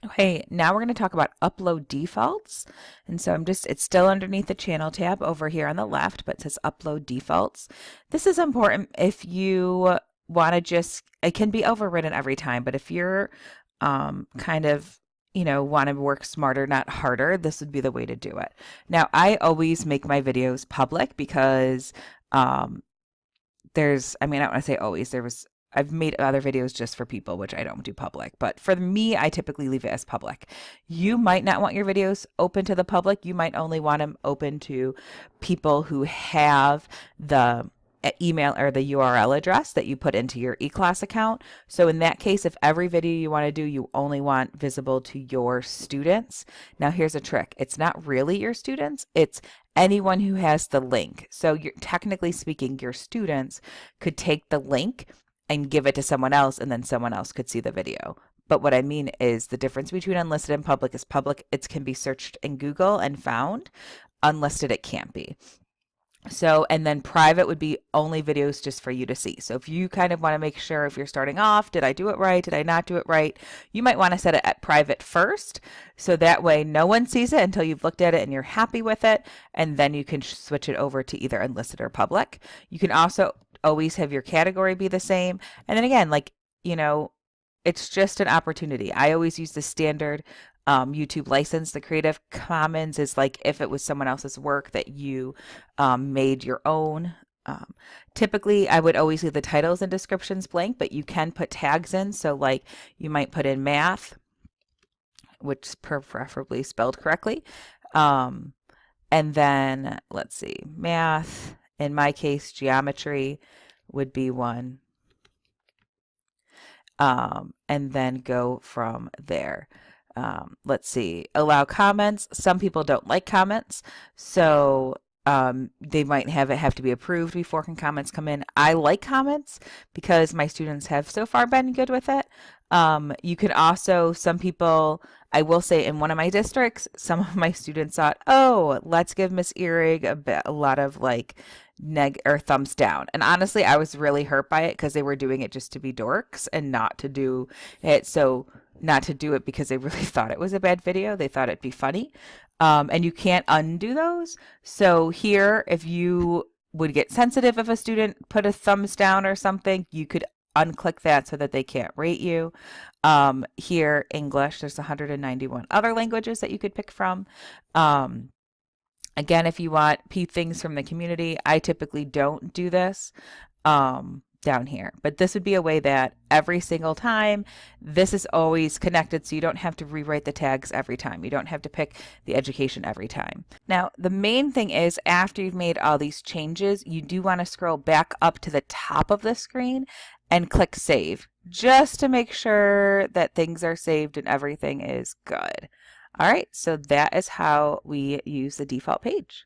Okay, now we're going to talk about upload defaults. And so it's still underneath the channel tab over here on the left, but it says upload defaults. This is important if you want to it can be overridden every time, but if you're kind of, want to work smarter, not harder, this would be the way to do it. Now, I always make my videos public because um, I mean, I don't want to say always, I've made other videos just for people, which I don't do public. But for me, I typically leave it as public. You might not want your videos open to the public. You might only want them open to people who have the email or the URL address that you put into your eClass account. So in that case, if every video you want to do, you only want visible to your students. Now here's a trick. It's not really your students. It's anyone who has the link. So you're technically speaking, your students could take the link and give it to someone else, and then someone else could see the video. But what I mean is the difference between unlisted and public is public, it can be searched in Google and found. Unlisted, it can't be. So, and then private would be only videos just for you to see. So if you kind of want to make sure if you're starting off, did I do it right? Did I not do it right? You might want to set it at private first. So that way no one sees it until you've looked at it and you're happy with it. And then you can switch it over to either unlisted or public. You can also always have your category be the same. And then again, it's just an opportunity. I always use the standard YouTube license. The Creative Commons is like if it was someone else's work that you made your own. Typically, I would always leave the titles and descriptions blank, but you can put tags in. So like you might put in math, which is preferably spelled correctly. And then let's see, math. In my case, geometry would be one. And then go from there. Let's see, allow comments. Some people don't like comments, so they might have to be approved before comments come in. I like comments because my students have so far been good with it. You can also, some people, I will say in one of my districts, some of my students thought, oh, let's give Miss Earig a lot of like thumbs down. And honestly, I was really hurt by it because they were doing it just to be dorks and not to do it. So not to do it because they really thought it was a bad video. They thought it'd be funny. And you can't undo those. So here, if you would get sensitive if a student put a thumbs down or something, you could unclick that so that they can't rate you. Here, English, there's 191 other languages that you could pick from. Again, if you want things from the community, I typically don't do this down here. But this would be a way that every single time, this is always connected, so you don't have to rewrite the tags every time. You don't have to pick the education every time. Now, the main thing is after you've made all these changes, you do want to scroll back up to the top of the screen and click Save, just to make sure that things are saved and everything is good. All right, so that is how we use the default page.